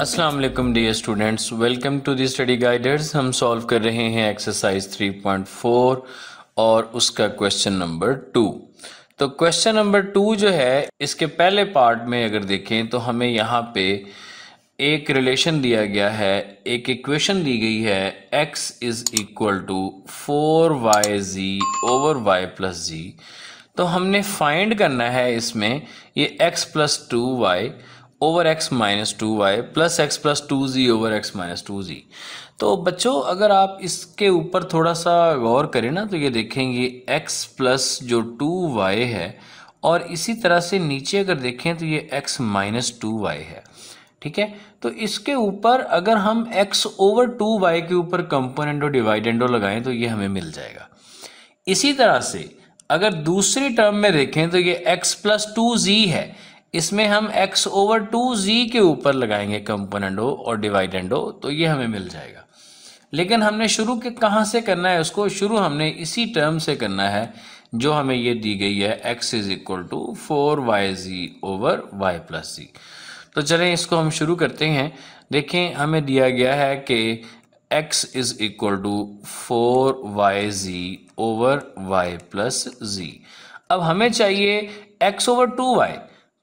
अस्सलाम वालेकुम dear students, welcome to the study guiders. हम सॉल्व कर रहे हैं एक्सरसाइज 3.4 और उसका क्वेश्चन नंबर 2। तो क्वेश्चन नंबर 2 जो है, इसके पहले पार्ट में अगर देखें तो हमें यहाँ पे एक रिलेशन दिया गया है, एक इक्वेशन दी गई है, x is equal to 4yz over y plus z. तो हमने फाइंड करना है इसमें ये x plus 2y over x minus 2y plus x plus 2z over x minus 2z। तो बच्चों अगर आप इसके ऊपर थोड़ा सा गौर करें ना तो ये देखेंगे x प्लस जो 2y है, और इसी तरह से नीचे अगर देखें तो ये x माइनस 2y है। ठीक है, तो इसके ऊपर अगर हम x ओवर 2y के ऊपर कंपोनेंटो डिवाइडेंडो लगाएं तो ये हमें मिल जाएगा। इसी तरह से अगर दूसरी टर्म में देखें तो ये x प्लस 2z है, इसमें हम x ओवर 2z के ऊपर लगाएंगे कंपोनेंडो और डिवाइडेंडो तो ये हमें मिल जाएगा। लेकिन हमने शुरू के कहाँ से करना है, उसको शुरू हमने इसी टर्म से करना है जो हमें ये दी गई है, x is equal to 4yz over y plus z. तो चलें इसको हम शुरू करते हैं। देखें हमें दिया गया है कि x is equal to 4yz over y plus z. अब हमें चाहिए x ओवर 2y,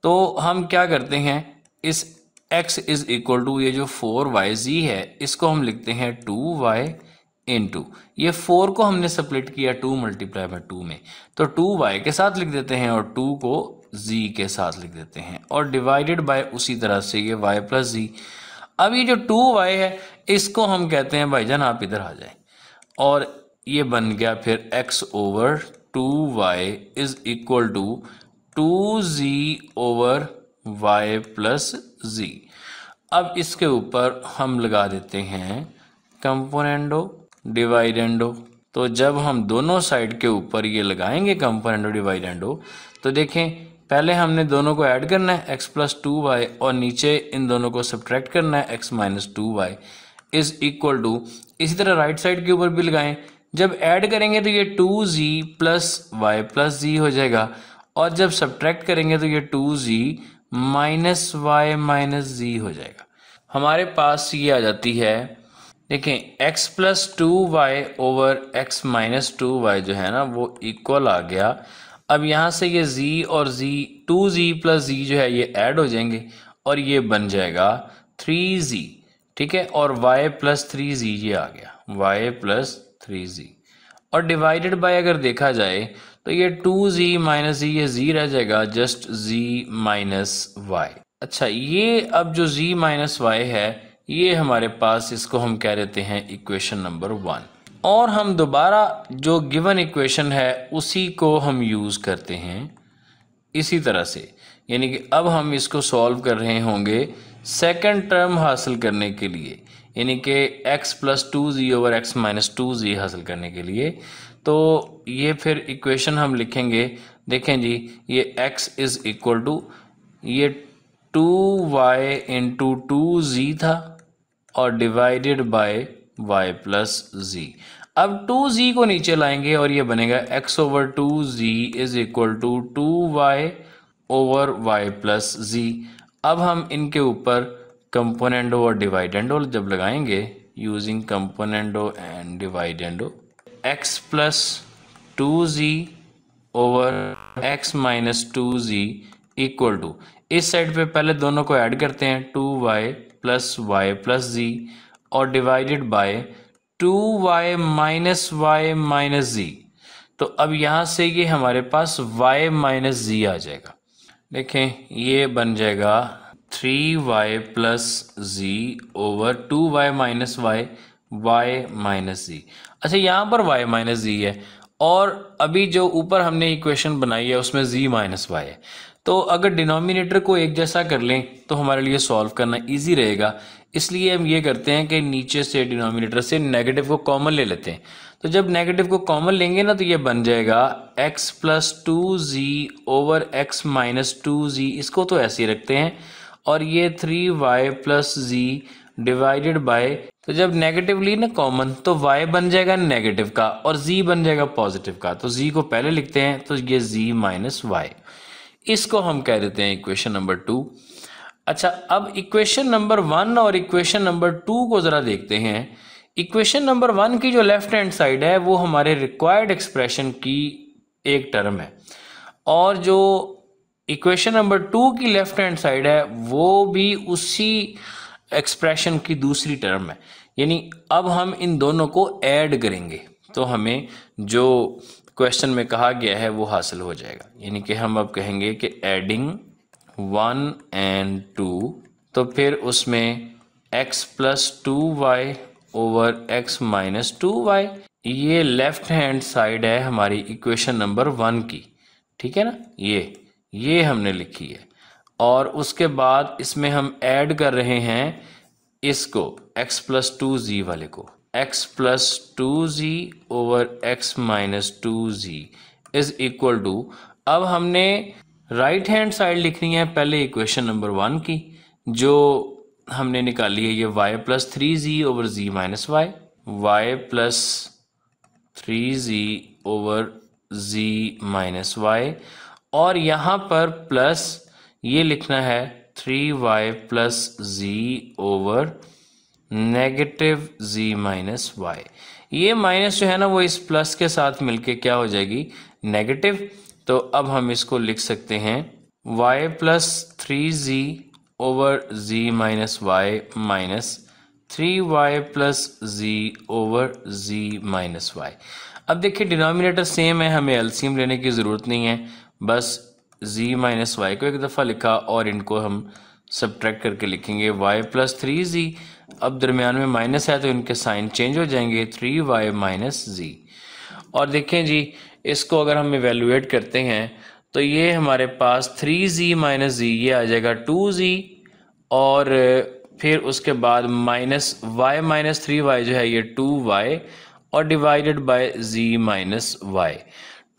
तो हम क्या करते हैं, इस x इज इक्वल टू ये जो 4yz है इसको हम लिखते हैं 2y इंटू ये 4 को हमने स्प्लिट किया 2 मल्टीप्लाई बाय 2 में, तो 2y के साथ लिख देते हैं और 2 को z के साथ लिख देते हैं और डिवाइडेड बाय उसी तरह से ये y प्लस जी। अब ये जो 2y है इसको हम कहते हैं भाईजान आप इधर आ जाए, और ये बन गया फिर x over 2y is equal to 2z over y plus z. अब इसके ऊपर हम लगा देते हैं कंपोनेंडो डिवाइडेंडो। तो जब हम दोनों साइड के ऊपर ये लगाएंगे कंपोनेंडो डिवाइडेंडो तो देखें पहले हमने दोनों को ऐड करना है x प्लस 2y और नीचे इन दोनों को सब्ट्रैक्ट करना है x minus 2y is equal to, इसी तरह राइट साइड के ऊपर भी लगाएं। जब ऐड करेंगे तो ये 2z प्लस y प्लस जी हो जाएगा, और जब सब्ट्रैक्ट करेंगे तो ये 2z माइनस y माइनस जी हो जाएगा। हमारे पास ये आ जाती है, देखें x plus 2y over x minus 2y जो है ना वो इक्वल आ गया। अब यहाँ से ये z और z 2z प्लस z जो है ये ऐड हो जाएंगे और ये बन जाएगा 3z। ठीक है, और y प्लस 3z ये आ गया, y प्लस 3z, और डिवाइडेड बाय अगर देखा जाए तो ये 2z माइनस z ये z रह जाएगा, जस्ट z माइनस y। अच्छा, ये अब जो z माइनस y है ये हमारे पास, इसको हम कह देते हैं इक्वेशन नंबर 1, और हम दोबारा जो गिवन इक्वेशन है उसी को हम यूज़ करते हैं इसी तरह से। यानी कि अब हम इसको सॉल्व कर रहे होंगे सेकंड टर्म हासिल करने के लिए, यानी कि x plus 2z over x minus 2z हासिल करने के लिए। तो ये फिर इक्वेशन हम लिखेंगे, देखें जी ये x इज इक्वल टू ये 2y इंटू 2z था और divided by y plus z. अब 2z को नीचे लाएंगे और ये बनेगा x over 2z is equal to 2y over y plus z. अब हम इनके ऊपर कंपोनेंडो और डिवाइडेंडो जब लगाएंगे using componendo and dividendo, x plus 2z over x minus 2z equal to, इस साइड पे पहले दोनों को ऐड करते हैं 2y प्लस y प्लस जी और डिवाइडेड बाय 2y माइनस जी। तो अब यहाँ से ये हमारे पास y माइनस जी आ जाएगा। देखें ये बन जाएगा 3y plus z over 2y minus y minus z. अच्छा, यहाँ पर y माइनस जी है और अभी जो ऊपर हमने इक्वेशन बनाई है उसमें z माइनस y है, तो अगर डिनोमिनेटर को एक जैसा कर लें तो हमारे लिए सॉल्व करना इजी रहेगा। इसलिए हम ये करते हैं कि नीचे से डिनोमिनेटर से नेगेटिव को कॉमन ले लेते हैं। तो जब नेगेटिव को कॉमन लेंगे ना तो ये बन जाएगा x plus 2z over x minus 2z, इसको तो ऐसे ही रखते हैं, और ये 3y plus z divided by, तो जब नेगेटिव ली ना कॉमन तो y बन जाएगा नेगेटिव का और z बन जाएगा पॉजिटिव का, तो z को पहले लिखते हैं तो ये z माइनस y, इसको हम कह देते हैं इक्वेशन नंबर 2। अच्छा, अब इक्वेशन नंबर 1 और इक्वेशन नंबर 2 को ज़रा देखते हैं। इक्वेशन नंबर 1 की जो लेफ्ट हैंड साइड है वो हमारे रिक्वायर्ड एक्सप्रेशन की एक टर्म है, और जो इक्वेशन नंबर 2 की लेफ्ट हैंड साइड है वो भी उसी एक्सप्रेशन की दूसरी टर्म है। यानी अब हम इन दोनों को ऐड करेंगे तो हमें जो क्वेश्चन में कहा गया है वो हासिल हो जाएगा। यानी कि हम अब कहेंगे कि एडिंग 1 and 2, तो फिर उसमें x plus 2y over x minus 2y, ये लेफ्ट हैंड साइड है हमारी इक्वेशन नंबर 1 की, ठीक है ना। ये हमने लिखी है, और उसके बाद इसमें हम ऐड कर रहे हैं इसको x प्लस 2z वाले को, x plus 2z over x minus 2z is equal to, अब हमने राइट हैंड साइड लिखनी है पहले इक्वेशन नंबर 1 की जो हमने निकाली है, ये y plus 3z over z minus y, y plus 3z over z minus y, और यहाँ पर प्लस ये लिखना है 3y plus z over negative z minus y। ये माइनस जो है ना वो इस प्लस के साथ मिलके क्या हो जाएगी, नेगेटिव। तो अब हम इसको लिख सकते हैं y plus 3z over z minus y minus 3y plus z over z minus y। अब देखिए डिनोमिनेटर सेम है, हमें एलसीएम लेने की ज़रूरत नहीं है, बस z माइनस y को एक दफ़ा लिखा और इनको हम सब्ट्रैक्ट करके लिखेंगे y प्लस 3z। अब दरमियान में माइनस है तो इनके साइन चेंज हो जाएंगे, 3y माइनस z। और देखें जी, इसको अगर हम इवेलुएट करते हैं तो ये हमारे पास 3z माइनस z ये आ जाएगा 2z, और फिर उसके बाद माइनस y माइनस 3y जो है ये 2y, और divided bye z minus y।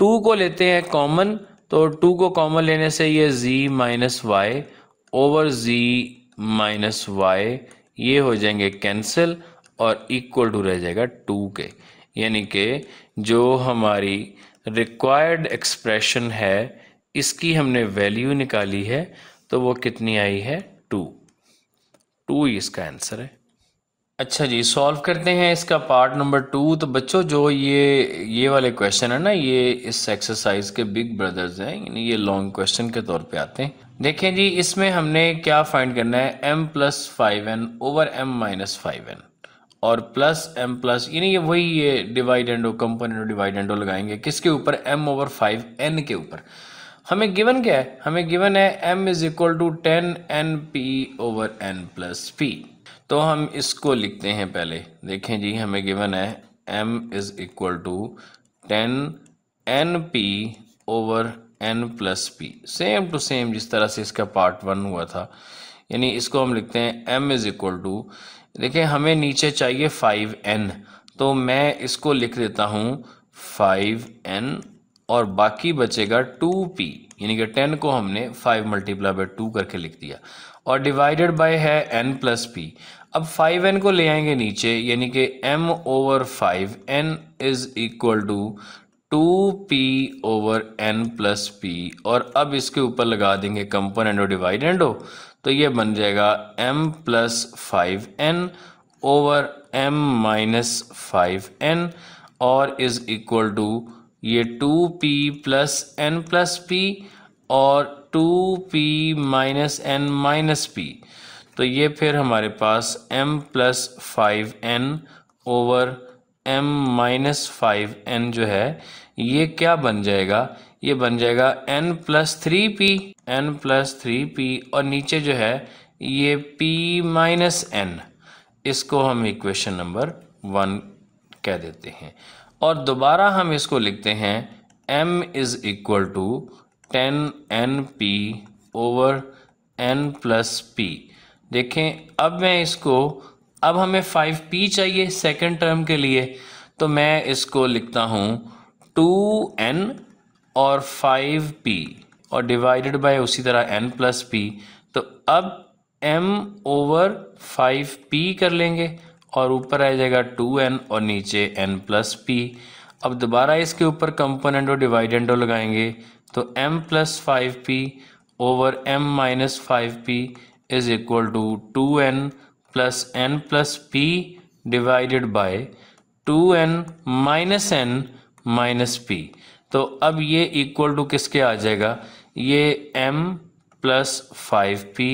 2 को लेते हैं कॉमन, तो 2 को कॉमन लेने से ये z minus y over z minus y ये हो जाएंगे कैंसिल, और इक्वल टू रह जाएगा 2 के। यानी कि जो हमारी रिक्वायर्ड एक्सप्रेशन है इसकी हमने वैल्यू निकाली है, तो वो कितनी आई है, 2 ही इसका आंसर है। अच्छा जी, सॉल्व करते हैं इसका पार्ट नंबर 2। तो बच्चों जो ये वाले क्वेश्चन है ना, ये इस एक्सरसाइज के बिग ब्रदर्स हैं, यानी ये लॉन्ग क्वेश्चन के तौर पे आते हैं। देखें जी, इसमें हमने क्या फाइंड करना है, m plus 5n over m minus 5n और प्लस m प्लस, यानी ये वही ये डिवाइडेंडो कंपोनेंट डिवाइडेंडो लगाएंगे किसके ऊपर, m ओवर 5n के ऊपर। हमें गिवन क्या है, हमें गिवन है m is equal to 10np over n plus p। तो हम इसको लिखते हैं पहले। देखें जी, हमें गिवन है m is equal to 10np over n plus p, same to same जिस तरह से इसका पार्ट 1 हुआ था। यानी इसको हम लिखते हैं m इज इक्वल टू, देखिए हमें नीचे चाहिए 5n, तो मैं इसको लिख देता हूँ 5n और बाकी बचेगा 2p, यानी कि 10 को हमने 5 मल्टीप्लाई बाय 2 करके लिख दिया, और डिवाइडेड बाय है n प्लस p। अब 5n को ले आएंगे नीचे, यानी कि m over 5n is equal to 2p over n plus p, और अब इसके ऊपर लगा देंगे कंपोनेंट और डिवाइडेंडो, तो ये बन जाएगा m plus 5n over m minus 5n, और इज इक्वल टू ये 2p plus n plus p और 2p minus n minus p। तो ये फिर हमारे पास m plus 5n over m minus 5n जो है ये क्या बन जाएगा, ये बन जाएगा n प्लस 3p, और नीचे जो है ये p माइनस n, इसको हम इक्वेशन नंबर 1 कह देते हैं। और दोबारा हम इसको लिखते हैं m is equal to 10np over n plus p। देखें अब मैं इसको, अब हमें 5p चाहिए सेकंड टर्म के लिए, तो मैं इसको लिखता हूँ 2n और 5p और डिवाइडेड बाय उसी तरह n प्लस p। तो अब m ओवर 5p कर लेंगे और ऊपर आ जाएगा 2n और नीचे n प्लस p। अब दोबारा इसके ऊपर कंपोनेंट और डिवाइडेंडो लगाएंगे, तो m plus 5p over m minus 5p is equal to 2n plus n plus p divided by 2n minus n minus p। तो अब ये इक्वल टू किसके आ जाएगा, ये m plus 5p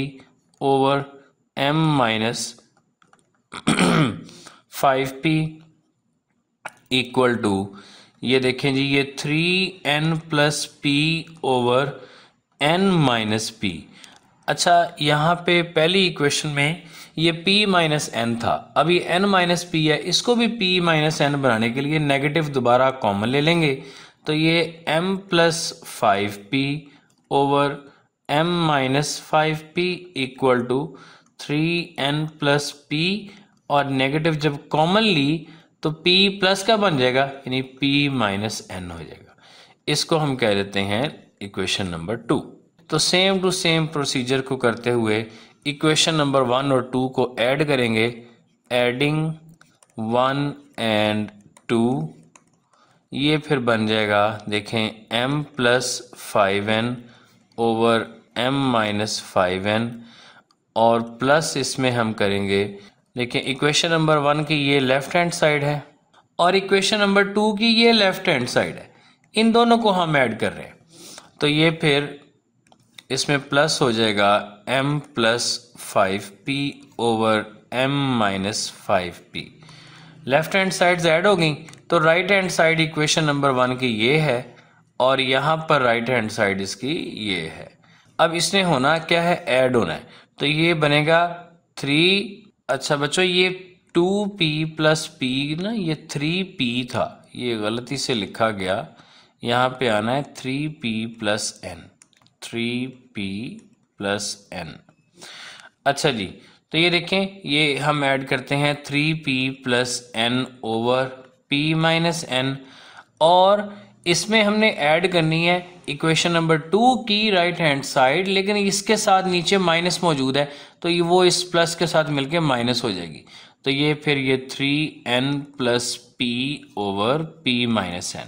over m minus 5p equal to, ये देखें जी, ये 3n plus p over n minus p। अच्छा, यहाँ पे पहली इक्वेशन में ये p माइनस n था, अब ये n माइनस p है, इसको भी p माइनस n बनाने के लिए नेगेटिव दोबारा कॉमन ले लेंगे, तो ये m plus 5p over m minus 5p equal to 3n plus p, और नेगेटिव जब कॉमन ली तो p प्लस का बन जाएगा, यानी p माइनस n हो जाएगा। इसको हम कह देते हैं इक्वेशन नंबर 2। तो सेम टू सेम प्रोसीजर को करते हुए इक्वेशन नंबर 1 और 2 को ऐड करेंगे। एडिंग 1 एंड 2, ये फिर बन जाएगा, देखें, m plus 5n over m minus 5n, और प्लस इसमें हम करेंगे, देखिए इक्वेशन नंबर 1 की ये लेफ्ट हैंड साइड है और इक्वेशन नंबर 2 की ये लेफ्ट हैंड साइड है, इन दोनों को हम ऐड कर रहे हैं, तो ये फिर इसमें प्लस हो जाएगा m plus 5p over m minus 5p। Left hand sides add हो गई, तो right hand side equation number 1 की ये है और यहाँ पर राइट हैंड साइड इसकी ये है। अब इसने होना क्या है, ऐड होना है, तो ये बनेगा 3। अच्छा बच्चों, ये 2p प्लस p ना, ये 3p था, ये गलती से लिखा गया, यहाँ पे आना है 3p plus n, 3p plus n। अच्छा जी, तो ये देखें, ये हम ऐड करते हैं 3p plus n over p minus n, और इसमें हमने ऐड करनी है इक्वेशन नंबर 2 की राइट हैंड साइड, लेकिन इसके साथ नीचे माइनस मौजूद है, तो ये वो इस प्लस के साथ मिलके माइनस हो जाएगी, तो ये फिर ये 3n plus p over p minus n।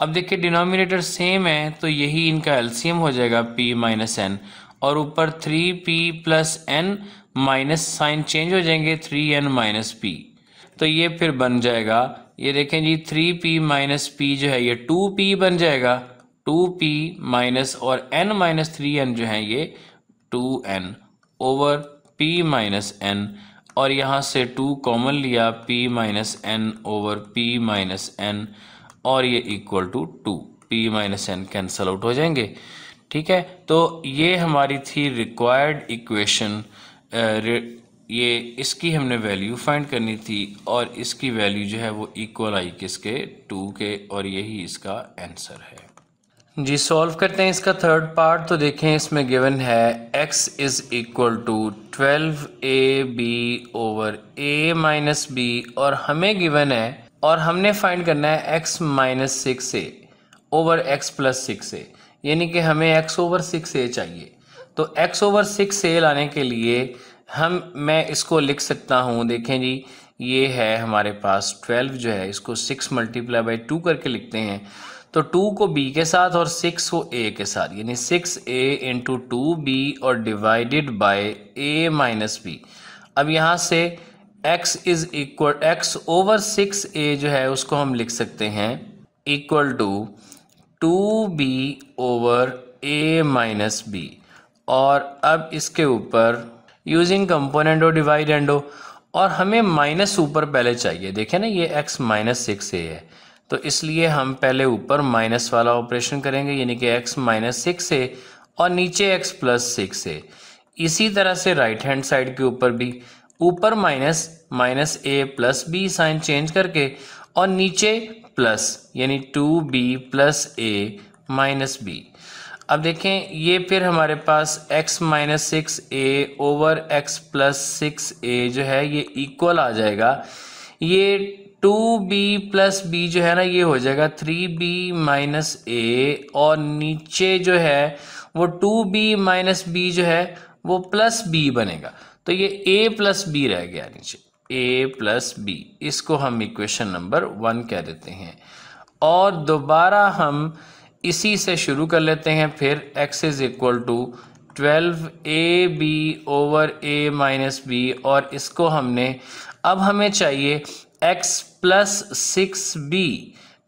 अब देखिए डिनोमिनेटर सेम है, तो यही इनका एलसीएम हो जाएगा p माइनस n, और ऊपर 3p plus n minus sign change हो जाएंगे 3n माइनस p, तो ये फिर बन जाएगा, ये देखें जी, 3p माइनस p जो है ये 2p बन जाएगा, 2p माइनस और n माइनस 3n जो है ये 2n over p minus n, और यहाँ से 2 कॉमन लिया, p minus n over p minus n, और ये equal to 2, p minus n cancel out हो जाएंगे। ठीक है, तो ये हमारी थी रिक्वायर्ड इक्वेशन, ये इसकी हमने वैल्यू फाइंड करनी थी, और इसकी वैल्यू जो है वो इक्वल आई किसके, 2 के, और यही इसका आंसर है जी। सॉल्व करते हैं इसका थर्ड पार्ट। तो देखें, इसमें गिवन है x is equal to 12ab over a minus b, और हमें गिवन है, और हमने फाइंड करना है x minus 6a over x plus 6a, यानी कि हमें x ओवर 6a चाहिए। तो x ओवर 6a लाने के लिए मैं इसको लिख सकता हूँ, देखें जी, ये है हमारे पास 12 जो है, इसको 6 मल्टीप्लाई बाई 2 करके लिखते हैं, तो 2 को b के साथ और 6 को a के साथ, यानी 6a इंटू 2b और divided by a minus b। अब यहाँ से x is equal, x over 6a जो है उसको हम लिख सकते हैं equal to 2b over a minus b, और अब इसके ऊपर यूजिंग कंपोनेंट और डिवाइड एंड, और हमें माइनस ऊपर पहले चाहिए, देखें ना, ये x माइनस 6a है, तो इसलिए हम पहले ऊपर माइनस वाला ऑपरेशन करेंगे, यानी कि x माइनस 6a और नीचे x प्लस 6a। इसी तरह से राइट हैंड साइड के ऊपर भी ऊपर minus a plus b sign change करके, और नीचे प्लस, यानी 2b plus a minus b। अब देखें, ये फिर हमारे पास x minus 6a over x plus 6a जो है ये इक्वल आ जाएगा, ये 2b प्लस b जो है ना ये हो जाएगा 3b माइनस a, और नीचे जो है वो 2b माइनस b जो है वो प्लस b बनेगा, तो ये a प्लस b रह गया नीचे, a प्लस b, इसको हम इक्वेशन नंबर 1 कह देते हैं। और दोबारा हम इसी से शुरू कर लेते हैं, फिर x is equal to 12ab/a-b, और इसको हमने, अब हमें चाहिए x + 6b,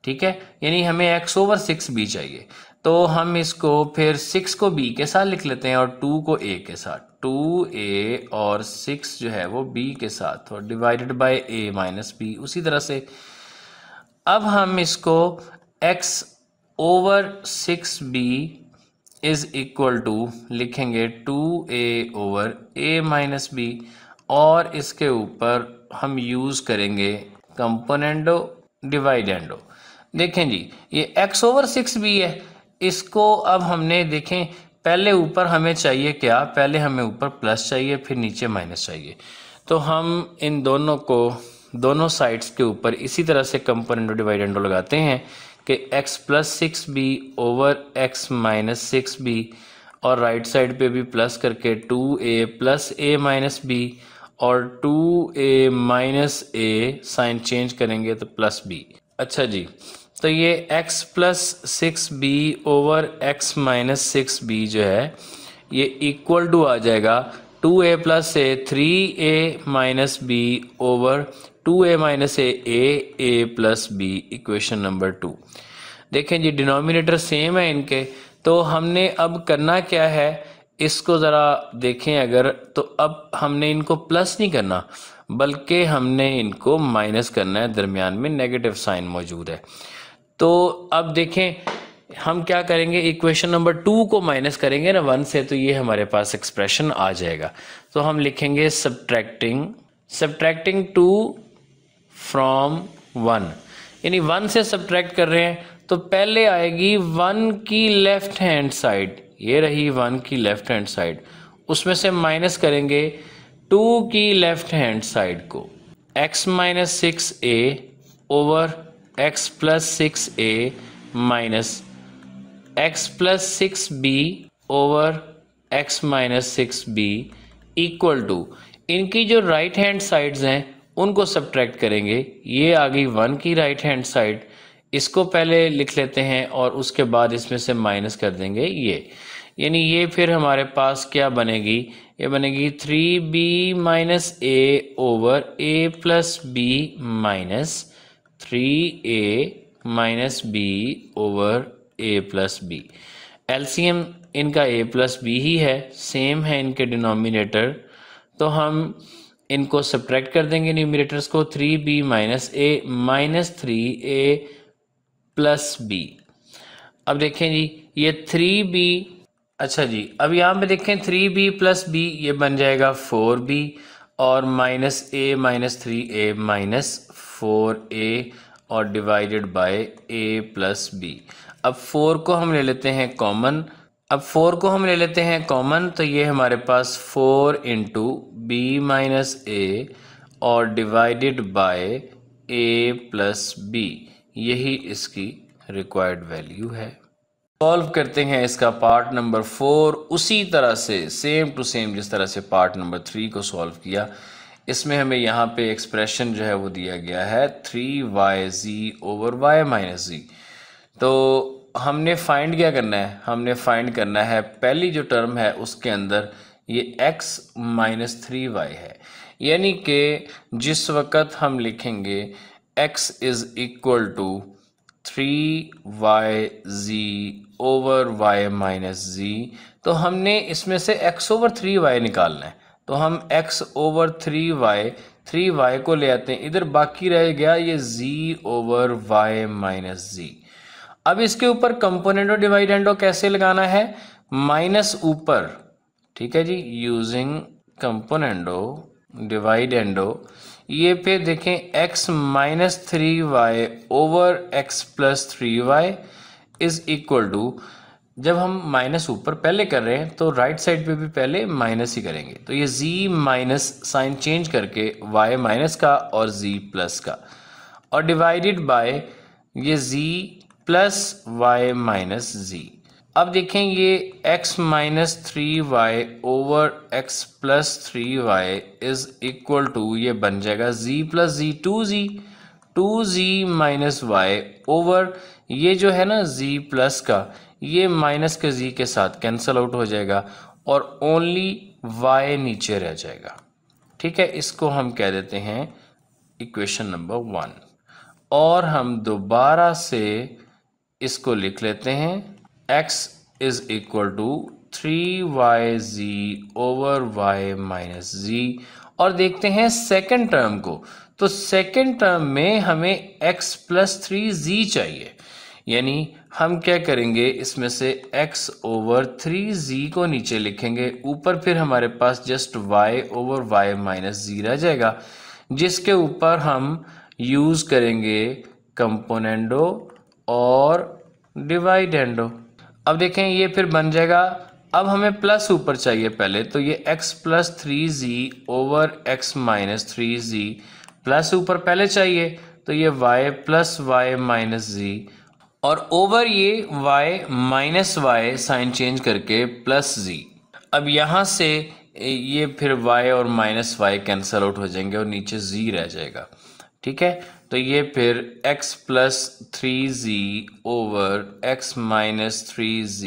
ठीक है, यानी हमें x/6b चाहिए। तो हम इसको फिर 6 को b के साथ लिख लेते हैं और 2 को a के साथ, 2a और 6 जो है वो b के साथ, और डिवाइडेड बाय a-b। उसी तरह से अब हम इसको x/6b इज इक्वल टू लिखेंगे 2a/a-b, और इसके ऊपर हम यूज़ करेंगे कंपोनेंडो डिवाइडेंडो। देखें जी, ये x/6b है, इसको अब हमने देखें, पहले ऊपर हमें चाहिए क्या, पहले हमें ऊपर प्लस चाहिए, फिर नीचे माइनस चाहिए। तो हम इन दोनों को, दोनों साइड्स के ऊपर इसी तरह से कंपोनेंडो डिवाइडेंडो लगाते हैं कि x + 6b/x-6b, और राइट साइड पे भी प्लस करके 2a + a-b, और 2a-a साइन चेंज करेंगे तो +b। अच्छा जी, तो ये x + 6b/x-6b जो है ये इक्वल टू आ जाएगा 2a + a 3a-b/2a-a + b, equation number 2। देखें जी, डिनोमिनेटर सेम है इनके, तो हमने अब करना क्या है, इसको ज़रा देखें अगर, तो अब हमने इनको प्लस नहीं करना बल्कि हमने इनको माइनस करना है, दरमियान में नेगेटिव साइन मौजूद है। तो अब देखें हम क्या करेंगे, इक्वेशन नंबर 2 को माइनस करेंगे ना 1 से, तो ये हमारे पास एक्सप्रेशन आ जाएगा। तो हम लिखेंगे सब्ट्रैक्टिंग 2 फ्रॉम 1, यानी 1 से सब्ट्रैक्ट कर रहे हैं, तो पहले आएगी 1 की लेफ्ट हैंड साइड, ये रही 1 की लेफ्ट हैंड साइड, उसमें से माइनस करेंगे 2 की लेफ्ट हैंड साइड को, x-6a/x + 6a minus x + 6b/x-6b equal to, इनकी जो राइट हैंड साइड्स हैं उनको सब्ट्रैक्ट करेंगे। ये आ गई 1 की राइट हैंड साइड, इसको पहले लिख लेते हैं और उसके बाद इसमें से माइनस कर देंगे ये, यानी ये फिर हमारे पास क्या बनेगी, ये बनेगी 3b-a/a + b minus 3a-b/a + b। LCM इनका a + b ही है, सेम है इनके डिनोमिनेटर, तो हम इनको सब्ट्रैक्ट कर देंगे न्यूमरेटर्स को, 3b - a minus 3a + b। अब देखें जी, ये 3b, अच्छा जी, अब यहाँ पे देखें 3b + b, ये बन जाएगा 4b, और -a - 3a -4a, और डिवाइडेड बाय a + b। अब 4 को हम ले लेते हैं कॉमन, तो ये हमारे पास 4 × b - a और डिवाइडेड बाय a + b, यही इसकी रिक्वायर्ड वैल्यू है। सॉल्व करते हैं इसका पार्ट नंबर 4 उसी तरह से, सेम टू सेम जिस तरह से पार्ट नंबर 3 को सॉल्व किया। इसमें हमें यहाँ पे एक्सप्रेशन जो है वो दिया गया है 3yz/y-z। तो हमने फाइंड क्या करना है, हमने फाइंड करना है पहली जो टर्म है उसके अंदर ये x - 3y है, यानी कि जिस वक़्त हम लिखेंगे x = 3yz/y-z, तो हमने इसमें से x/3y निकालना है। तो हम x/3y, 3y को ले आते हैं इधर, बाकी रह गया ये z/y-z। अब इसके ऊपर कंपोनेंडो डिवाइडेंडो कैसे लगाना है, माइनस ऊपर, ठीक है जी, यूजिंग कंपोनेंडो डिवाइडेंडो। ये पे देखें x - 3y/x + 3y is equal to, जब हम माइनस ऊपर पहले कर रहे हैं तो राइट साइड पे भी पहले माइनस ही करेंगे, तो ये z माइनस साइन चेंज करके y माइनस का और z प्लस का, और डिवाइडेड बाय ये z + y - z। अब देखें ये x - 3y/x + 3y is equal to, ये बन जाएगा z + z 2z - y over, ये जो है ना z प्लस का, ये माइनस के z के साथ कैंसल आउट हो जाएगा, और ओनली y नीचे रह जाएगा। ठीक है, इसको हम कह देते हैं इक्वेशन नंबर 1। और हम दोबारा से इसको लिख लेते हैं x is equal to 3yz over y minus z। और देखते हैं सेकेंड टर्म को। तो सेकेंड टर्म में हमें x प्लस 3z चाहिए, यानी हम क्या करेंगे, इसमें से x ओवर 3z को नीचे लिखेंगे, ऊपर फिर हमारे पास just y over y minus z रह जाएगा, जिसके ऊपर हम यूज़ करेंगे कंपोनेंडो और डिवाइडेंडो। अब देखें ये फिर बन जाएगा। अब हमें प्लस ऊपर चाहिए पहले, तो ये x plus 3z over x minus 3z plus ऊपर पहले चाहिए, तो ये y plus y minus z और ओवर ये y minus y sign change करके प्लस z। अब यहाँ से ये फिर y और माइनस y कैंसल आउट हो जाएंगे और नीचे z रह जाएगा। ठीक है, तो ये फिर x plus 3z over x minus 3z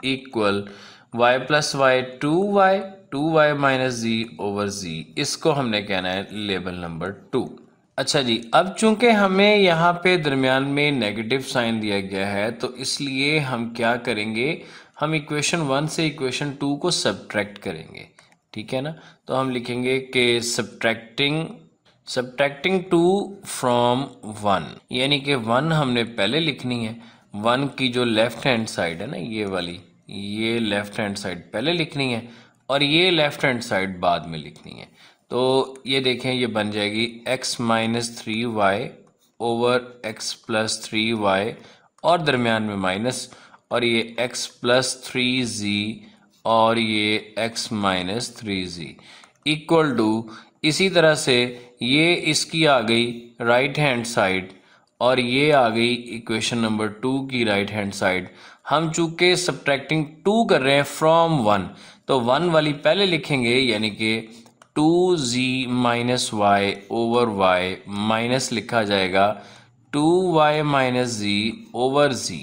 equal y plus y 2y minus z over z। इसको हमने कहना है लेवल नंबर 2। अच्छा जी, अब चूंकि हमें यहाँ पे दरमियान में नेगेटिव साइन दिया गया है, तो इसलिए हम क्या करेंगे, हम इक्वेशन 1 से इक्वेशन 2 को सब्ट्रैक्ट करेंगे। ठीक है ना, तो हम लिखेंगे कि सब्ट्रैक्टिंग 2 फ्रॉम 1, यानी कि 1 हमने पहले लिखनी है। 1 की जो लेफ्ट हैंड साइड है ना, ये वाली, ये लेफ्ट हैंड साइड पहले लिखनी है और ये लेफ्ट हैंड साइड बाद में लिखनी है। तो ये देखें, ये बन जाएगी x minus 3y over x plus 3y और दरमियान में माइनस, और ये x प्लस 3z और ये x minus 3z equal to, इसी तरह से ये इसकी आ गई राइट हैंड साइड और ये आ गई इक्वेशन नंबर 2 की राइट हैंड साइड। हम चूंकि सब्ट्रैक्टिंग 2 कर रहे हैं फ्रॉम 1, तो 1 वाली पहले लिखेंगे, यानी कि 2z minus y over y minus लिखा जाएगा 2y minus z over z।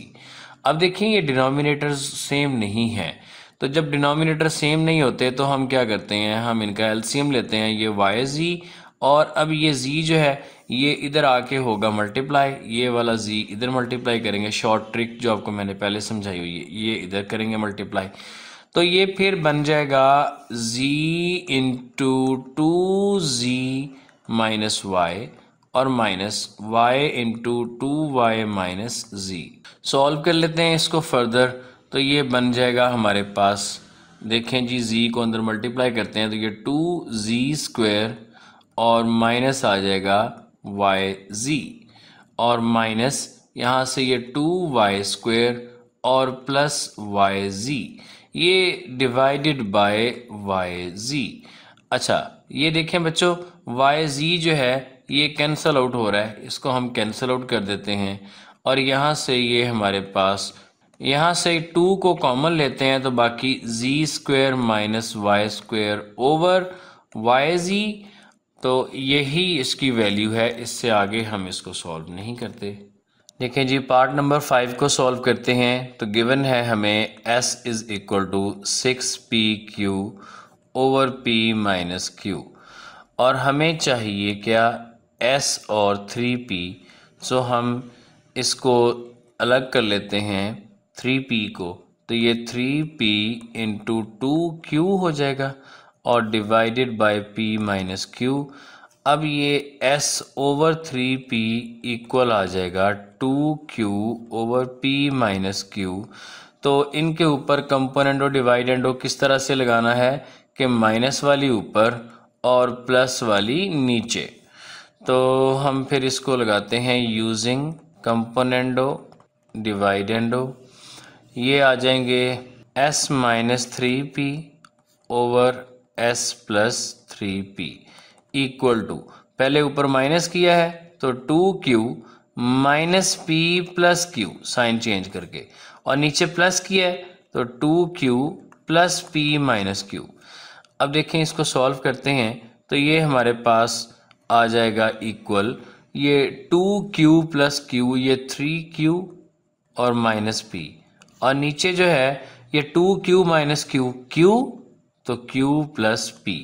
अब देखिए ये डिनोमिनेटर सेम नहीं है, तो जब डिनोमिनेटर सेम नहीं होते तो हम क्या करते हैं, हम इनका एलसीएम लेते हैं, ये yz और अब ये z जो है ये इधर आके होगा मल्टीप्लाई, ये वाला z इधर मल्टीप्लाई करेंगे। शॉर्ट ट्रिक जो आपको मैंने पहले समझाई हुई है, ये इधर करेंगे मल्टीप्लाई, तो ये फिर बन जाएगा z into 2z minus y और minus y into 2y minus z। Solve कर लेते हैं इसको फर्दर, तो ये बन जाएगा हमारे पास, देखें जी z को अंदर मल्टीप्लाई करते हैं तो ये 2z स्क्वायर और माइनस आ जाएगा yz और माइनस यहाँ से ये 2y स्क्वायर और प्लस yz, ये डिवाइडेड बाय yz। अच्छा ये देखें बच्चों, yz जो है ये कैंसल आउट हो रहा है, इसको हम कैंसल आउट कर देते हैं और यहाँ से ये हमारे पास, यहाँ से 2 को कॉमन लेते हैं तो बाकी z square minus y square over yz, तो यही इसकी वैल्यू है। इससे आगे हम इसको सॉल्व नहीं करते। देखें जी, पार्ट नंबर 5 को सॉल्व करते हैं। तो गिवन है हमें s is equal to 6pq over p minus q और हमें चाहिए क्या, s और 3p। सो हम इसको अलग कर लेते हैं 3p को, तो ये 3p इंटू 2q हो जाएगा और divided bye p minus q। अब ये s ओवर 3p इक्वल आ जाएगा 2q over p minus q। तो इनके ऊपर कंपोनेंडो डिवाइडेंडो किस तरह से लगाना है कि माइनस वाली ऊपर और प्लस वाली नीचे। तो हम फिर इसको लगाते हैं यूजिंग कंपोनेंडो डिवाइडेंडो। ये आ जाएंगे s minus 3p over s plus 3p equal to, पहले ऊपर माइनस किया है तो 2q minus p plus q sign change करके, और नीचे प्लस किया है तो 2q plus p minus q। अब देखें इसको सॉल्व करते हैं तो ये हमारे पास आ जाएगा इक्वल, ये 2q प्लस q, ये 3q और माइनस p, और नीचे जो है ये 2q माइनस क्यू, क्यू तो q प्लस p,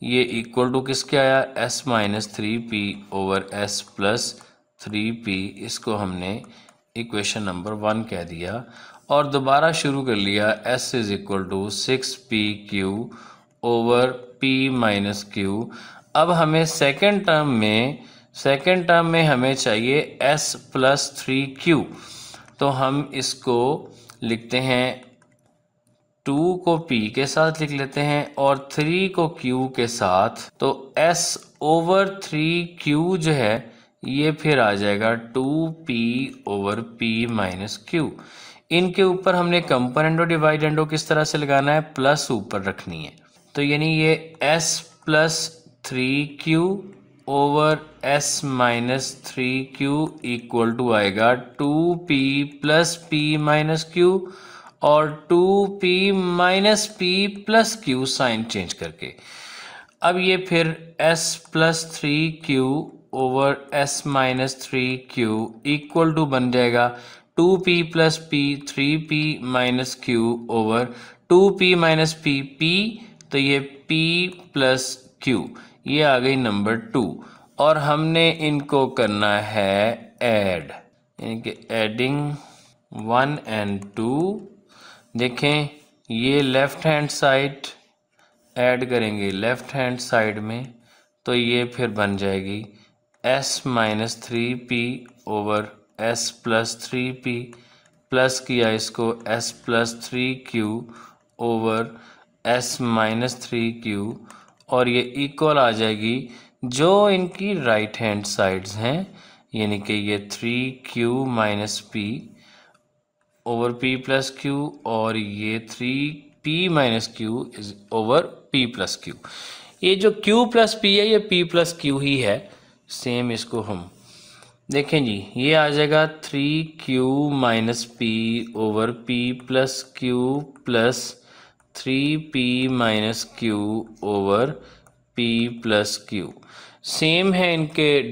ये इक्वल टू किसके आया, s minus 3p over s plus 3p। इसको हमने इक्वेशन नंबर 1 कह दिया और दोबारा शुरू कर लिया, s is equal to 6pq over p minus q। अब हमें सेकेंड टर्म में हमें चाहिए s प्लस 3q, तो हम इसको लिखते हैं 2 को p के साथ लिख लेते हैं और 3 को q के साथ, तो s ओवर 3q जो है ये फिर आ जाएगा 2p over p minus q। इनके ऊपर हमने कंपोनेंट और डिवाइडेंडो किस तरह से लगाना है, प्लस ऊपर रखनी है, तो यानी ये s plus 3q over s minus 3q equal to आएगा 2p plus p minus q और 2p minus p plus q sign change करके। अब ये फिर s plus 3q over s minus 3q equal to बन जाएगा 2p plus p 3p minus q over 2p minus p p, तो ये p plus q, ये आ गई नंबर 2 और हमने इनको करना है ऐड, यानी कि एडिंग 1 एंड 2। देखें ये लेफ्ट हैंड साइड ऐड करेंगे लेफ्ट हैंड साइड में, तो ये फिर बन जाएगी s minus 3p over s plus 3p, plus किया इसको s plus 3q over s minus 3q और ये इक्वल आ जाएगी जो इनकी राइट हैंड साइड्स हैं, यानी कि ये 3q minus p over p plus q और ये 3p minus q is over p plus q। ये जो q प्लस p है ये p प्लस q ही है, सेम इसको हम देखें जी, ये आ जाएगा 3q minus p over p plus q plus 3p minus q over p plus q। Same है इनके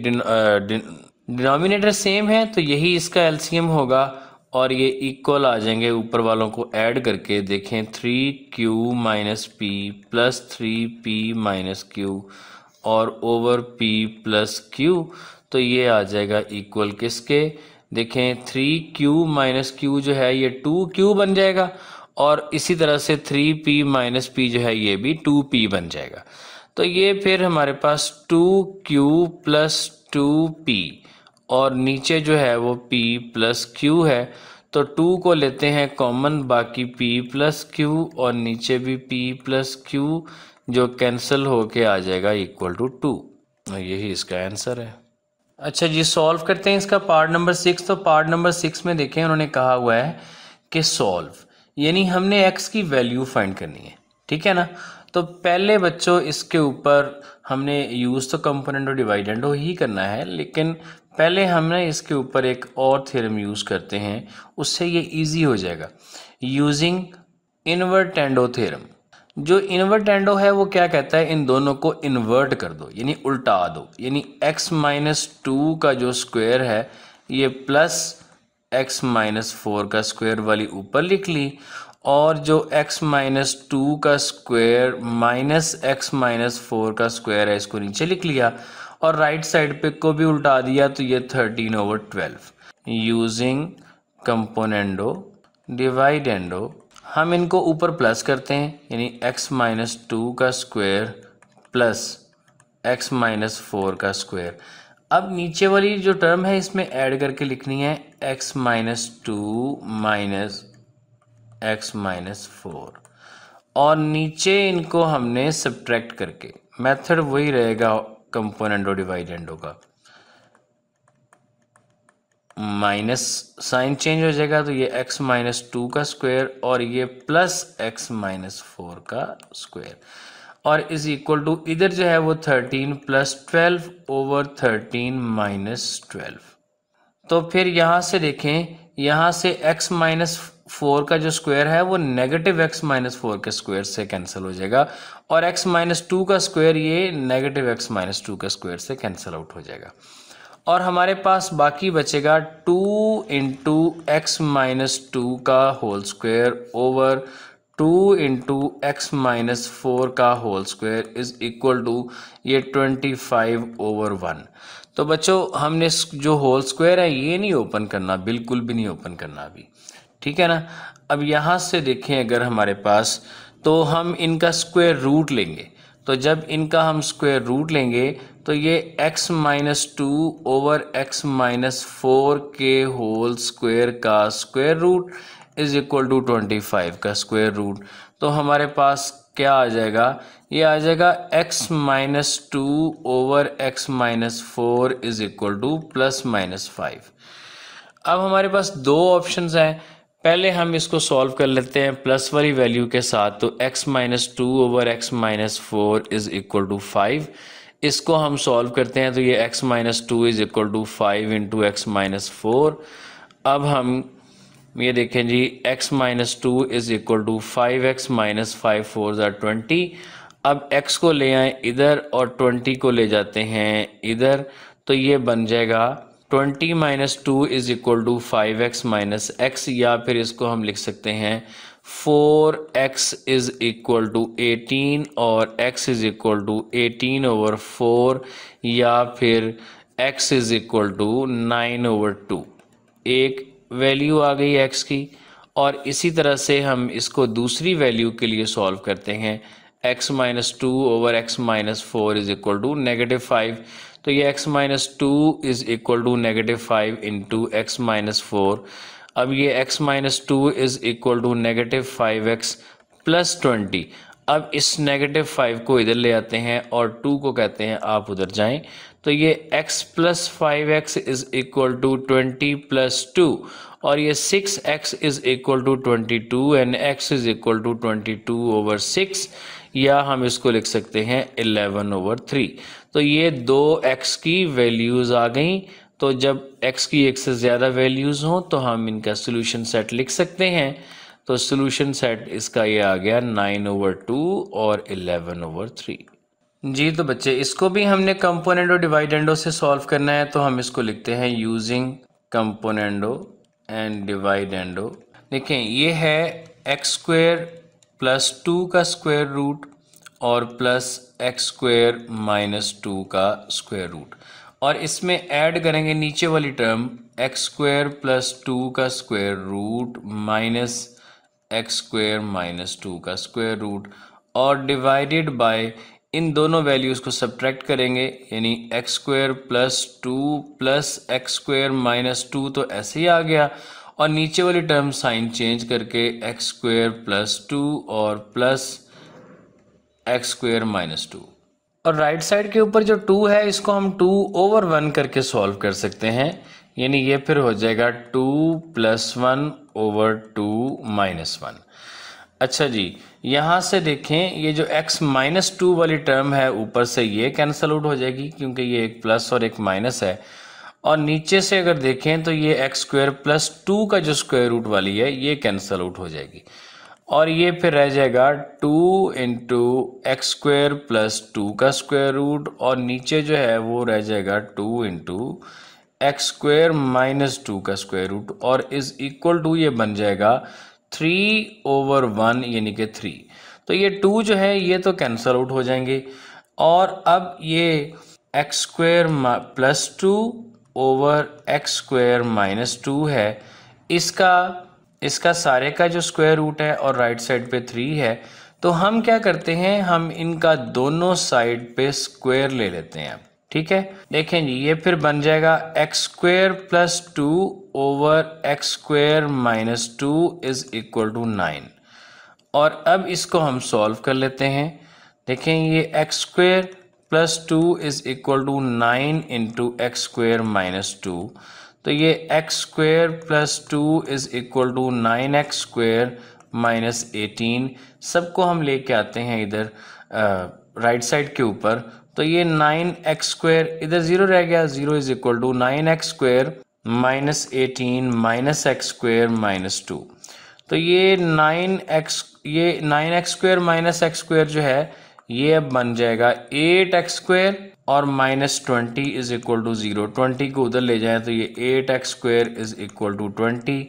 डिनोमिनेटर सेम है, तो यही इसका एलसीएम होगा और ये इक्वल आ जाएंगे ऊपर वालों को ऐड करके। देखें 3q minus p plus 3p minus q और ओवर p प्लस q, तो ये आ जाएगा इक्वल किसके, देखें 3q माइनस q जो है ये 2q बन जाएगा और इसी तरह से 3p माइनस p जो है ये भी 2p बन जाएगा। तो ये फिर हमारे पास 2q प्लस 2p और नीचे जो है वो p प्लस q है, तो 2 को लेते हैं कॉमन, बाकी p प्लस q और नीचे भी p प्लस q जो कैंसिल होके आ जाएगा इक्वल टू 2। यही इसका आंसर है। अच्छा जी, सॉल्व करते हैं इसका पार्ट नंबर 6। तो पार्ट नंबर 6 में देखें उन्होंने कहा हुआ है कि सॉल्व, यानी हमने x की वैल्यू फाइंड करनी है, ठीक है ना। तो पहले बच्चों इसके ऊपर हमने यूज़ तो कंपोनेंट और डिवाइडेंडो ही करना है, लेकिन पहले हमने इसके ऊपर एक और थ्योरम यूज़ करते हैं, उससे ये इजी हो जाएगा। यूजिंग इन्वर्टेंडो थ्योरम, जो इन्वर्टेंडो है वो क्या कहता है, इन दोनों को इन्वर्ट कर दो, यानी उल्टा दो, यानी x माइनस 2 का जो स्क्वायर है ये प्लस x माइनस 4 का स्क्वायर वाली ऊपर लिख ली और जो x माइनस 2 का स्क्वायर माइनस x माइनस 4 का स्क्वायर है इसको नीचे लिख लिया और राइट साइड पे को भी उल्टा दिया, तो ये 13 ओवर 12। यूजिंग कंपोनेंडो डिवाइडेंडो हम इनको ऊपर प्लस करते हैं, यानी x माइनस 2 का स्क्वायर प्लस x माइनस 4 का स्क्वायर। अब नीचे वाली जो टर्म है इसमें ऐड करके लिखनी है x minus 2 minus x minus 4 और नीचे इनको हमने सब्ट्रैक्ट करके, मेथड वही रहेगा कंपोनेंडो डिवाइडेंडो का, माइनस साइन चेंज हो जाएगा, तो ये x माइनस 2 का स्क्वायर और ये प्लस x माइनस 4 का स्क्वायर और इज इक्वल टू इधर जो है वो 13 प्लस 12 ओवर 13 माइनस 12। तो फिर यहाँ से देखें, यहाँ से x माइनस 4 का जो स्क्वायर है वो नेगेटिव x माइनस 4 के स्क्वायर से कैंसिल हो जाएगा और x माइनस 2 का स्क्वायर ये नेगेटिव x माइनस 2 के स्क्वायर से कैंसिल आउट हो जाएगा और हमारे पास बाकी बचेगा 2 इंटू एक्स माइनस 2 का whole square over 2 into x minus 4 का whole square is equal to ये 25 ओवर 1। तो बच्चों हमने जो होल स्क्वायर है ये नहीं ओपन करना, बिल्कुल भी नहीं ओपन करना अभी, ठीक है ना। अब यहाँ से देखें अगर हमारे पास, तो हम इनका स्क्वायर रूट लेंगे। तो जब इनका हम स्क्वायर रूट लेंगे तो ये x minus 2 over x minus 4 के होल स्क्वायर का square root is equal to 25 का स्क्वायर रूट। तो हमारे पास क्या आ जाएगा, ये आ जाएगा x minus 2 over x minus 4 is equal two plus minus 5। अब हमारे पास दो ऑप्शंस हैं, पहले हम इसको सॉल्व कर लेते हैं प्लस वाली वैल्यू के साथ। तो x minus 2 over x minus 4 is equal to 5, इसको हम सॉल्व करते हैं तो ये x minus 2 is equal to 5 into x minus 4। अब हम ये देखें जी, x minus 2 is equal to 5x minus 5 4 ज़ा 20। अब x को ले आए इधर और 20 को ले जाते हैं इधर, तो ये बन जाएगा 20 minus 2 is equal to 5x minus x, या फिर इसको हम लिख सकते हैं 4x इज इक्वल टू 18 और x is equal to 18 over 4, या फिर x is equal to 9 over 2। एक वैल्यू आ गई x की, और इसी तरह से हम इसको दूसरी वैल्यू के लिए सॉल्व करते हैं। x minus 2 over x minus 4 is equal to -5, तो ये x minus 2 is equal to -5 into x minus 4। अब ये x minus 2 is equal to -5x plus 20। अब इस -5 को इधर ले आते हैं और 2 को कहते हैं आप उधर जाएं, तो ये x plus 5x is equal to 20 plus 2, और ये 6x is equal to 22 and x is equal to 22 over 6, या हम इसको लिख सकते हैं 11 ओवर 3। तो ये दो x की वैल्यूज़ आ गई। तो जब x की एक से ज़्यादा वैल्यूज़ हों तो हम इनका सोल्यूशन सेट लिख सकते हैं। तो सोल्यूशन सेट इसका ये आ गया 9 ओवर 2 और 11 ओवर 3। जी तो बच्चे इसको भी हमने कंपोनेंडो डिवाइडेंडो से सॉल्व करना है, तो हम इसको लिखते हैं यूजिंग कंपोनेंडो एंड डिवाइडेंडो। देखें ये है एक्स स्क्वायर प्लस 2 का स्क्वायर रूट और प्लस एक्स स्क्वायर माइनस 2 का स्क्वायर रूट, और इसमें ऐड करेंगे नीचे वाली टर्म एक्स स्क्वायर प्लस 2 का square root minus x square minus 2 का स्क्वायर रूट, और डिवाइडेड बाय इन दोनों वैल्यूज़ को सब्ट्रैक्ट करेंगे, यानी एक्स स्क्वायर प्लस 2 प्लस एक्स स्क्वायर माइनस 2 तो ऐसे ही आ गया, और नीचे वाली टर्म साइन चेंज करके एक्स स्क्वायर प्लस 2 और प्लस एक्स स्क्वायर माइनस 2, और राइट साइड के ऊपर जो 2 है इसको हम 2 ओवर 1 करके सॉल्व कर सकते हैं, यानी ये फिर हो जाएगा 2 प्लस 1 ओवर 2 माइनस 1। अच्छा जी, यहाँ से देखें ये जो x माइनस 2 वाली टर्म है ऊपर से ये कैंसल आउट हो जाएगी, क्योंकि ये एक प्लस और एक माइनस है, और नीचे से अगर देखें तो ये एक्स स्क्वायर प्लस 2 का जो स्क्वायर रूट वाली है ये कैंसल आउट हो जाएगी, और ये फिर रह जाएगा 2 इंटू एक्स स्क्वायर प्लस 2 का स्क्वायर रूट, और नीचे जो है वो रह जाएगा 2 इंटू एक्स स्क्वायर माइनस 2 का स्क्वायर रूट, और इज इक्वल टू ये बन जाएगा 3 ओवर 1 यानी कि 3। तो ये 2 जो है ये तो कैंसल आउट हो जाएंगे, और अब ये x square plus 2 over x square minus 2 है, इसका सारे का जो स्क्वायर रूट है और राइट साइड पे 3 है, तो हम क्या करते हैं, हम इनका दोनों साइड पे स्क्वायर ले लेते हैं। ठीक है, देखें जी ये फिर बन जाएगा x square plus 2 over x square minus 2 is equal to 9, और अब इसको हम सॉल्व कर लेते हैं। देखें ये x square plus 2 is equal to 9 into x square minus 2, तो ये x square plus 2 is equal to 9x square minus 18, सबको हम लेके आते हैं इधर राइट साइड के ऊपर, तो ये 9x स्क्वायर इधर 0 रह गया, 0 is equal to 9x square minus 18 minus x square minus 2, तो ये 9x square minus x square जो है ये अब बन जाएगा 8x स्क्वायर और -20 इज इक्वल टू 0। 20 को उधर ले जाएं तो ये 8x² इज इक्वल टू 20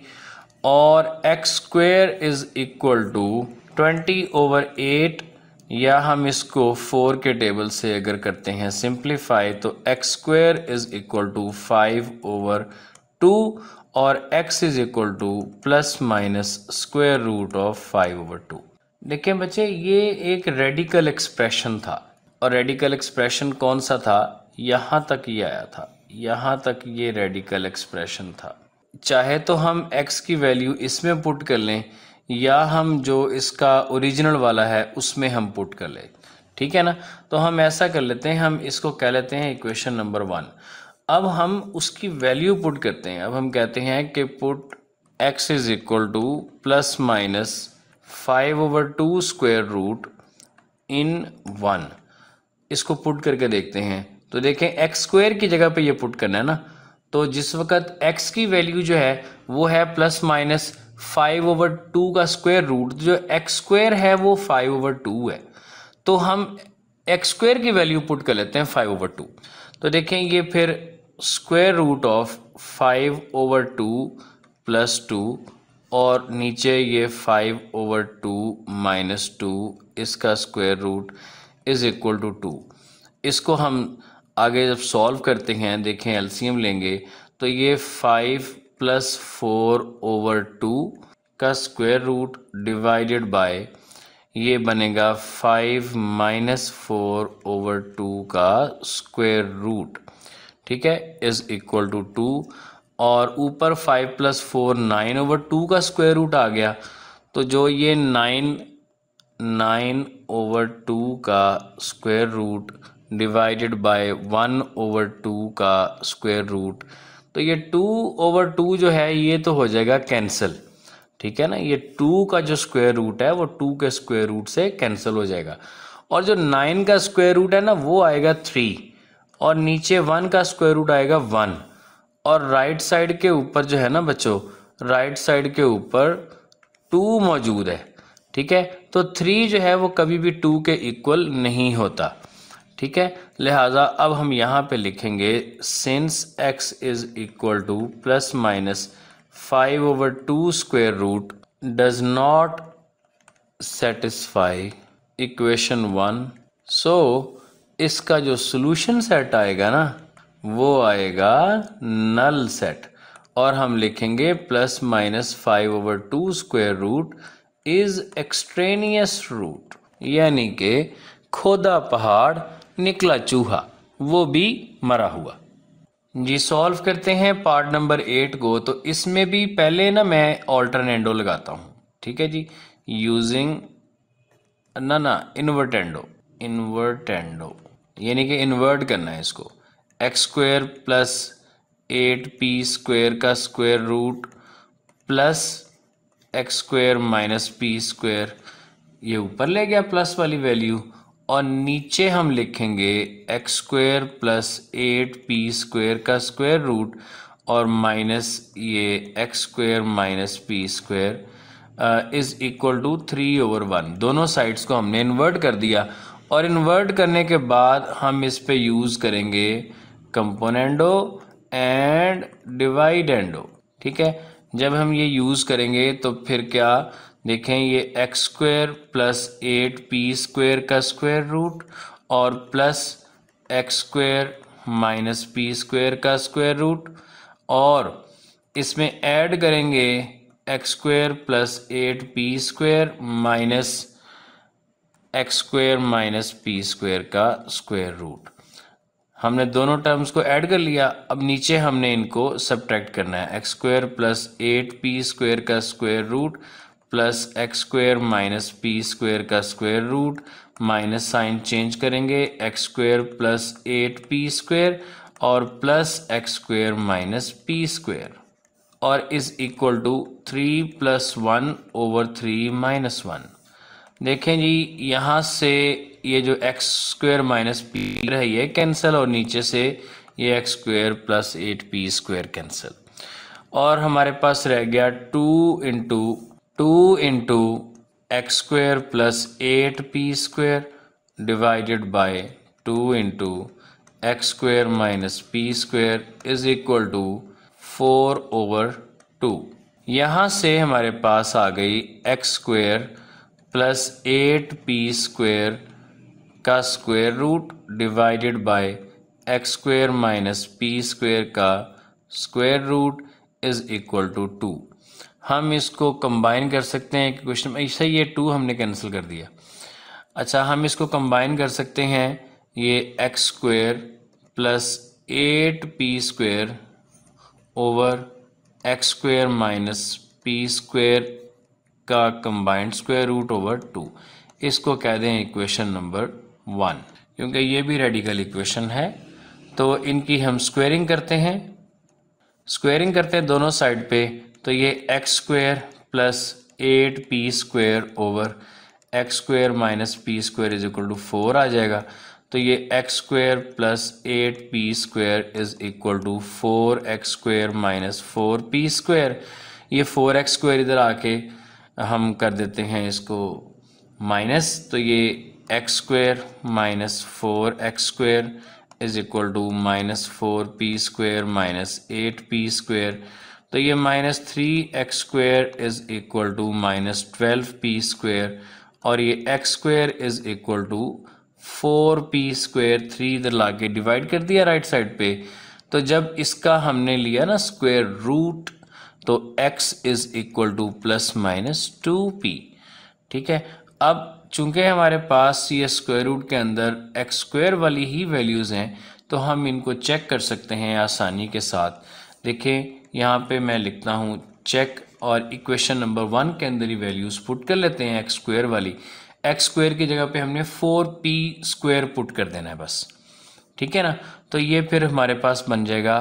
और x² इज इक्वल टू 20/8, या हम इसको 4 के टेबल से अगर करते हैं सिंप्लीफाई तो x² इज इक्वल टू 5/2 और x इज इक्वल टू ±√5/2। देखिए बच्चे, ये एक रेडिकल एक्सप्रेशन था और रेडिकल एक्सप्रेशन कौन सा था? यहाँ तक ये आया था, यहाँ तक ये रेडिकल एक्सप्रेशन था। चाहे तो हम x की वैल्यू इसमें पुट कर लें या हम जो इसका ओरिजिनल वाला है उसमें हम पुट कर लें, ठीक है ना। तो हम ऐसा कर लेते हैं, हम इसको कह लेते हैं इक्वेशन नंबर 1। अब हम उसकी वैल्यू पुट करते हैं। अब हम कहते हैं कि put x is equal to ±5/2 square root in 1। इसको पुट करके देखते हैं तो देखें x² की जगह पे ये पुट करना है ना। तो जिस वक्त x की वैल्यू जो है वो है ±5/2 का स्क्वायर रूट, जो x² है वो 5/2 है, तो हम x² की वैल्यू पुट कर लेते हैं 5/2। तो देखें ये फिर स्क्वायर रूट ऑफ 5/2 + 2 और नीचे ये 5/2 - 2 इसका square root is equal to 2। इसको हम आगे जब सॉल्व करते हैं, देखें एलसीएम लेंगे तो ये 5 + 4/2 का स्क्वायर रूट डिवाइडेड बाय ये बनेगा 5 - 4/2 का स्क्वायर रूट, ठीक है, इज इक्वल टू 2। और ऊपर 5 + 4 9/2 का स्क्वायर रूट आ गया। तो जो ये 9/2 का स्क्वायर रूट डिवाइडेड बाय 1/2 का स्क्वायर रूट, तो ये 2/2 जो है ये तो हो जाएगा कैंसिल, ठीक है ना। ये 2 का जो स्क्वायर रूट है वो 2 के स्क्वायर रूट से कैंसिल हो जाएगा। और जो 9 का स्क्वायर रूट है ना वो आएगा 3 और नीचे 1 का स्क्वायर रूट आएगा 1 और राइट साइड के ऊपर जो है ना बच्चों, राइट साइड के ऊपर 2 मौजूद है, ठीक है। तो 3 जो है वो कभी भी 2 के इक्वल नहीं होता, ठीक है। लिहाजा अब हम यहाँ पे लिखेंगे since x is equal to ±5/2 square root does not satisfy equation 1, so इसका जो सॉल्यूशन सेट आएगा ना वो आएगा नल सेट। और हम लिखेंगे ±5/2 square root is extraneous root, यानी कि खोदा पहाड़ निकला चूहा, वो भी मरा हुआ। जी सॉल्व करते हैं पार्ट नंबर 8 को। तो इसमें भी पहले ना मैं ऑल्टरनेंडो लगाता हूँ, ठीक है जी, यूजिंग इन्वर्टेंडो, यानी कि इन्वर्ट करना है इसको। x² + 8p² का square root plus x² - p², ये ऊपर ले गया प्लस वाली वैल्यू, और नीचे हम लिखेंगे x² + 8p² का स्क्वायर रूट और माइनस ये x² - p² is equal to 3/1। दोनों साइड्स को हमने इन्वर्ट कर दिया और इन्वर्ट करने के बाद हम इस पे यूज़ करेंगे कंपोनेंडो एंड डिवाइडेंडो, ठीक है। जब हम ये यूज़ करेंगे तो फिर क्या देखें, ये x² + 8p² का स्क्वायर रूट और प्लस x² - p² का स्क्वायर रूट, और इसमें ऐड करेंगे x² + 8p² minus x² - p² का स्क्वायर रूट। हमने दोनों टर्म्स को ऐड कर लिया। अब नीचे हमने इनको सब्ट्रैक्ट करना है, x² + 8p² का square root plus x² - p² का square root, minus sign change करेंगे, x² + 8p² और प्लस x² - p² और इज इक्वल टू 3 + 1/3 - 1। देखें जी, यहाँ से ये जो x² - p है ये कैंसिल और नीचे से ये x² + 8p² कैंसिल, और हमारे पास रह गया 2 × x² + 8p² divided by 2 × x square minus p square is equal to 4/2। यहाँ से हमारे पास आ गई x square plus 8p square का square root divided by x square minus p square का square root is equal to 2। हम इसको कंबाइन कर सकते हैं कि क्वेश्चन में ऐसा ये 2 हमने कैंसिल कर दिया। अच्छा, हम इसको कंबाइन कर सकते हैं, ये x square plus 8p square over x square minus p square का कंबाइंड स्क्वायर रूट ओवर 2। इसको कह दें इक्वेशन नंबर 1, क्योंकि ये भी रेडिकल इक्वेशन है। तो इनकी हम स्क्वेयरिंग करते हैं दोनों साइड पे। तो ये x square plus 8p square over x square minus p square is equal to 4 आ जाएगा। तो ये x square plus 8p square is equal to 4x square minus 4p square. ये 4x स्क्वेयर इधर आके हम कर देते हैं इसको माइनस, तो ये x square minus 4x square is equal to minus 4p square minus 8p square. तो ये minus 3x square is equal to minus 12p square, और ये x square is equal to 4p square. 3 इधर ला के divide कर दिया right side पे। तो जब इसका हमने लिया ना स्क्वेयर रूट, तो x is equal two plus minus 2p। ठीक है, अब चूंकि हमारे पास ये स्क्वायर रूट के अंदर एक्स स्क्वायर वाली ही वैल्यूज़ हैं, तो हम इनको चेक कर सकते हैं आसानी के साथ। देखें, यहाँ पे मैं लिखता हूँ चेक, और इक्वेशन नंबर 1 के अंदर ही वैल्यूज़ पुट कर लेते हैं एक्स स्क्वायर वाली। एक्स स्क्वायर की जगह पे हमने 4p स्क्वायर पुट कर देना है बस। ठीक है ना, तो ये फिर हमारे पास बन जाएगा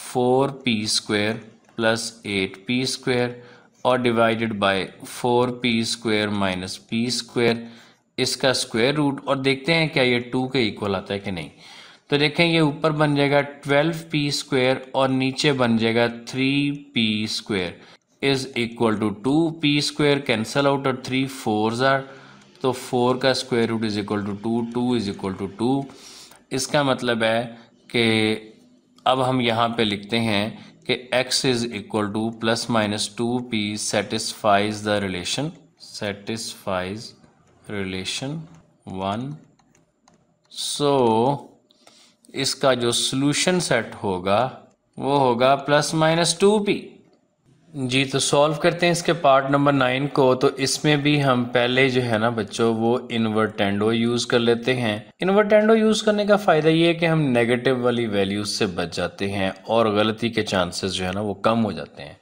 4p square plus 8p square और divided by 4p square minus p square, इसका स्क्वायर रूट। और देखते हैं क्या ये 2 के इक्वल आता है कि नहीं। तो देखें, ये ऊपर बन जाएगा 12p स्क्वायर और नीचे बन जाएगा 3p square is equal to 2p square cancel out और 3 4s आर, तो 4 का square root is equal to 2, 2 is equal to 2। इसका मतलब है कि अब हम यहाँ पे लिखते हैं कि x is equal two plus minus 2p satisfies the relation, satisfies relation 1। So इसका जो सॉल्यूशन सेट होगा वो होगा प्लस माइनस 2p। जी, तो सॉल्व करते हैं इसके पार्ट नंबर 9 को। तो इसमें भी हम पहले जो है ना बच्चों, वो इन्वर्टेंडो यूज़ कर लेते हैं। इन्वर्टेंडो यूज़ करने का फ़ायदा ये है कि हम नेगेटिव वाली वैल्यूज से बच जाते हैं और गलती के चांसेस जो है ना वो कम हो जाते हैं।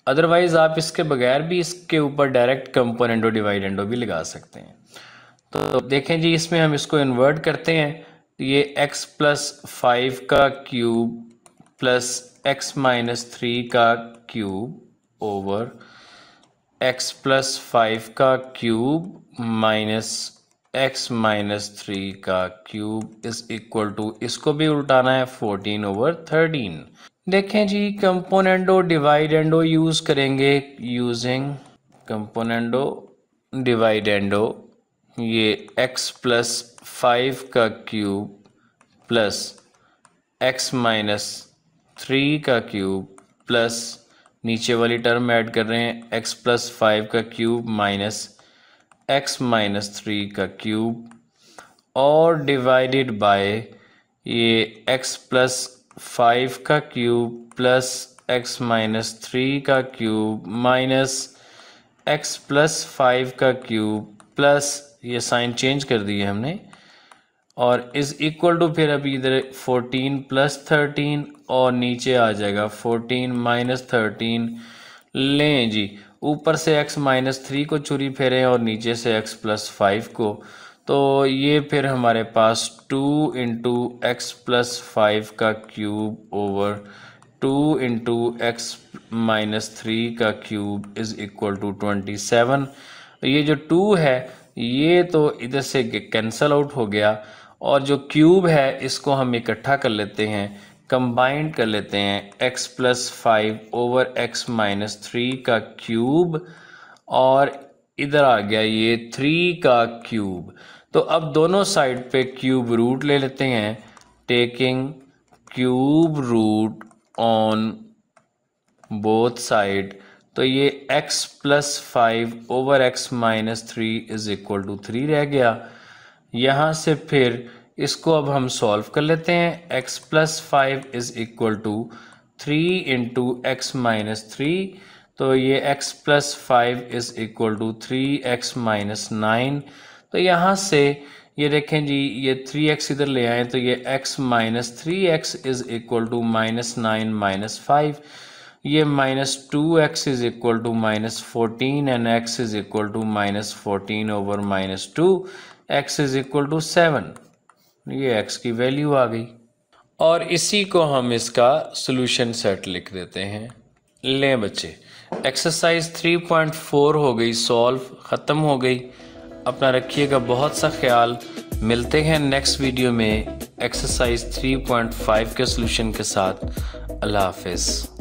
अदरवाइज़ आप इसके बगैर भी इसके ऊपर डायरेक्ट कंपोनेंडो डिवाइडेंडो भी लगा सकते हैं। तो देखें जी, इसमें हम इसको इन्वर्ट करते हैं। तो ये x प्लस 5 का क्यूब प्लस x माइनस 3 का क्यूब ओवर x प्लस 5 का क्यूब माइनस x माइनस 3 का क्यूब इज इक्वल टू, इसको भी उल्टाना है 14/13। देखें जी, कंपोनेंडो डिवाइडेंडो यूज करेंगे यूजिंग कंपोनेंडो डिवाइडेंडो। ये x प्लस 5 का क्यूब प्लस x माइनस 3 का क्यूब प्लस नीचे वाली टर्म ऐड कर रहे हैं x प्लस 5 का क्यूब माइनस x माइनस 3 का क्यूब और डिवाइडेड बाय ये x प्लस 5 का क्यूब प्लस x माइनस 3 का क्यूब माइनस x प्लस 5 का क्यूब प्लस ये साइन चेंज कर दिए हमने और इज इक्वल टू, फिर अभी इधर 14 प्लस 13 और नीचे आ जाएगा 14 माइनस 13। लें जी, ऊपर से x माइनस 3 को चुरी फेरें और नीचे से x प्लस 5 को, तो ये फिर हमारे पास 2 इंटू एक्स प्लस 5 का cube over 2 into x minus 3 का क्यूब इज इक्वल टू 27। ये जो 2 है ये तो इधर से कैंसल आउट हो गया और जो क्यूब है इसको हम इकट्ठा कर लेते हैं, कंबाइंड कर लेते हैं x plus 5 over x minus 3 का क्यूब और इधर आ गया ये 3 का क्यूब। तो अब दोनों साइड पे क्यूब रूट ले लेते हैं, taking cube root on both side, तो ये x plus 5 over x minus 3 is equal to 3 रह गया। यहाँ से फिर इसको अब हम सॉल्व कर लेते हैं। x plus 5 is equal to 3 into x minus 3, तो ये x plus 5 is equal to 3x minus 9। तो यहाँ से ये देखें जी, ये 3x इधर ले आए तो ये x minus 3x is equal to minus 9 minus 5, ये minus 2x is equal to minus 14 and x is equal to minus 14 over minus 2, x is equal to 7। ये x की वैल्यू आ गई और इसी को हम इसका सॉल्यूशन सेट लिख देते हैं। लें बच्चे, एक्सरसाइज 3.4 हो गई सॉल्व, ख़त्म हो गई। अपना रखिएगा बहुत सा ख्याल। मिलते हैं नेक्स्ट वीडियो में एक्सरसाइज 3.5 के सॉल्यूशन के साथ। अल्लाह हाफिज़।